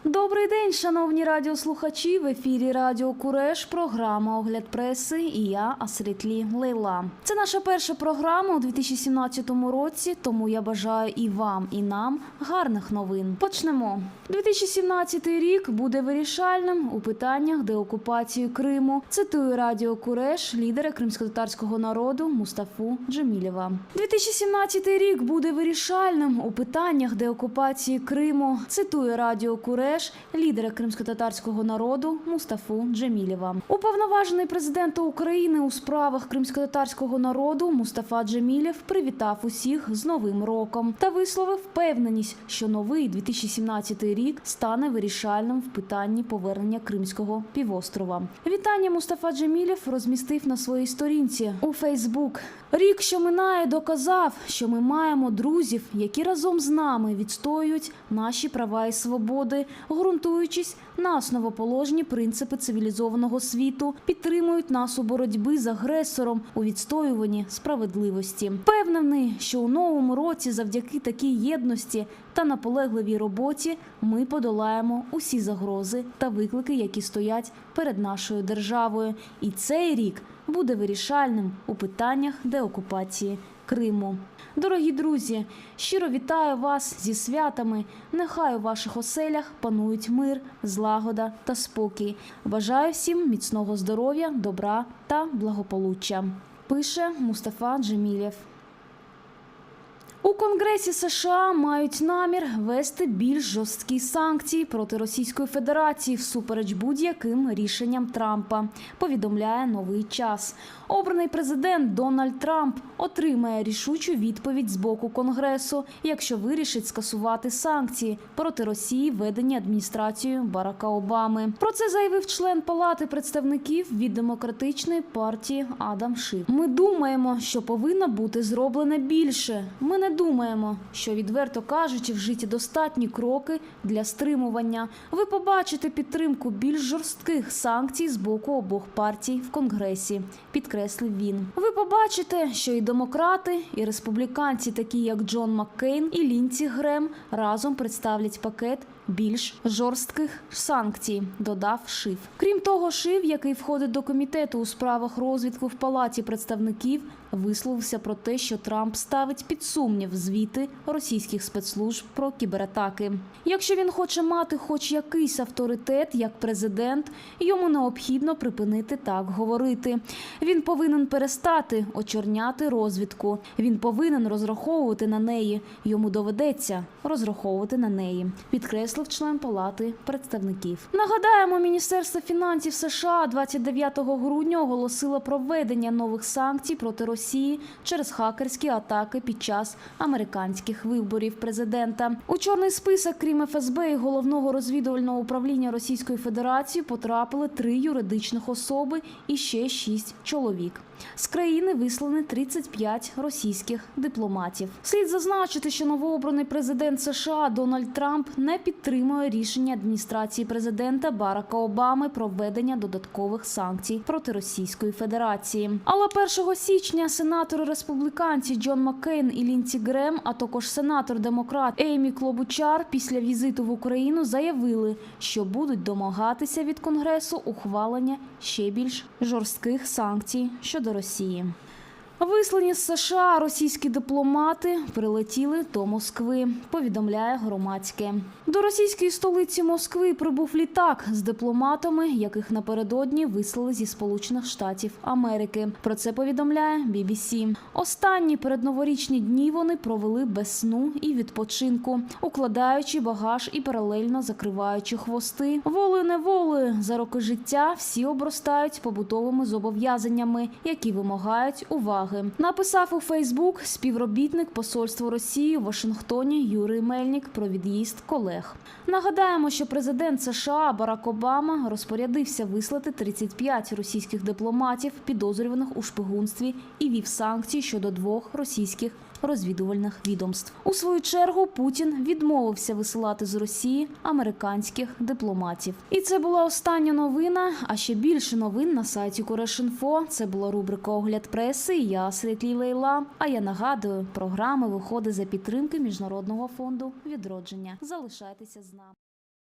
Добрий день, шановні радіослухачі! В ефірі Радіо Куреш, програма «Огляд преси» і я, Асрітлі Лейла. Це наша перша програма у 2017 році, тому я бажаю і вам, і нам гарних новин. Почнемо. 2017 рік буде вирішальним у питаннях деокупації Криму, цитує Радіо Куреш лідера кримськотатарського народу Мустафу Джемілєва. 2017 рік буде вирішальним у питаннях деокупації Криму, цитує Радіо Куреш лідера кримськотатарського народу Мустафу Джемілєва. Уповноважений президента України у справах кримськотатарського народу Мустафа Джемілєв привітав усіх з Новим роком та висловив впевненість, що новий 2017 рік стане вирішальним в питанні повернення Кримського півострова. Вітання Мустафа Джемілєв розмістив на своїй сторінці у Фейсбук. Рік, що минає, доказав, що ми маємо друзів, які разом з нами відстоюють наші права і свободи, ґрунтуючись на основоположні принципи цивілізованого світу, підтримують нас у боротьбі з агресором у відстоюванні справедливості. Впевнений, що у новому році завдяки такій єдності та наполегливій роботі ми подолаємо усі загрози та виклики, які стоять перед нашою державою. І цей рік буде вирішальним у питаннях деокупації Криму. Дорогі друзі, щиро вітаю вас зі святами. Нехай у ваших оселях панують мир, злагода та спокій. Бажаю всім міцного здоров'я, добра та благополуччя. Пише Мустафа Джемілєв. У Конгресі США мають намір ввести більш жорсткі санкції проти Російської Федерації всупереч будь-яким рішенням Трампа, повідомляє «Новий час». Обраний президент Дональд Трамп отримає рішучу відповідь з боку Конгресу, якщо вирішить скасувати санкції проти Росії, введені адміністрацією Барака Обами. Про це заявив член Палати представників від Демократичної партії Адам Шиф. Ми думаємо, що повинно бути зроблене більше. Ми не думаємо, що, відверто кажучи, вжиті достатні кроки для стримування. Ви побачите підтримку більш жорстких санкцій з боку обох партій в Конгресі, підкреслив він. Ви побачите, що і демократи, і республіканці, такі як Джон Маккейн і Лінці Грем, разом представлять пакет більш жорстких санкцій, додав Шиф. Крім того, Шиф, який входить до комітету у справах розвідки в Палаті представників, висловився про те, що Трамп ставить під сумнів звіти російських спецслужб про кібератаки. Якщо він хоче мати хоч якийсь авторитет як президент, йому необхідно припинити так говорити. Він повинен перестати очорняти розвідку. Він повинен розраховувати на неї. Йому доведеться розраховувати на неї, підкреслив член Палати представників. Нагадаємо, Міністерство фінансів США 29 грудня оголосило про введення нових санкцій проти Росії через хакерські атаки під час американських виборів президента. У чорний список, крім ФСБ і Головного розвідувального управління Російської Федерації, потрапили 3 юридичних особи і ще 6 чоловік. З країни вислані 35 російських дипломатів. Слід зазначити, що новообраний президент США Дональд Трамп не підтримує рішення адміністрації президента Барака Обами про введення додаткових санкцій проти Російської Федерації. Але 1 січня сенатори-республіканці Джон Маккейн і Лінці Грем, а також сенатор-демократ Еймі Клобучар після візиту в Україну заявили, що будуть домагатися від Конгресу ухвалення ще більш жорстких санкцій щодо Росії. Вислані з США російські дипломати прилетіли до Москви, повідомляє Громадське. До російської столиці Москви прибув літак з дипломатами, яких напередодні вислали зі Сполучених Штатів Америки. Про це повідомляє BBC. Останні передноворічні дні вони провели без сну і відпочинку, укладаючи багаж і паралельно закриваючи хвости. Волею-неволею за роки життя всі обростають побутовими зобов'язаннями, які вимагають уваги. Написав у Фейсбук співробітник посольства Росії в Вашингтоні Юрій Мельник про від'їзд колег. Нагадаємо, що президент США Барак Обама розпорядився вислати 35 російських дипломатів, підозрюваних у шпигунстві, і ввів санкції щодо 2 російських розвідувальних відомств. У свою чергу Путін відмовився висилати з Росії американських дипломатів. І це була остання новина, а ще більше новин на сайті Куреш.Інфо. Це була рубрика «Огляд преси». Я Асрітлі Лейла. А я нагадую, програма виходить за підтримки Міжнародного фонду відродження. Залишайтеся з нами.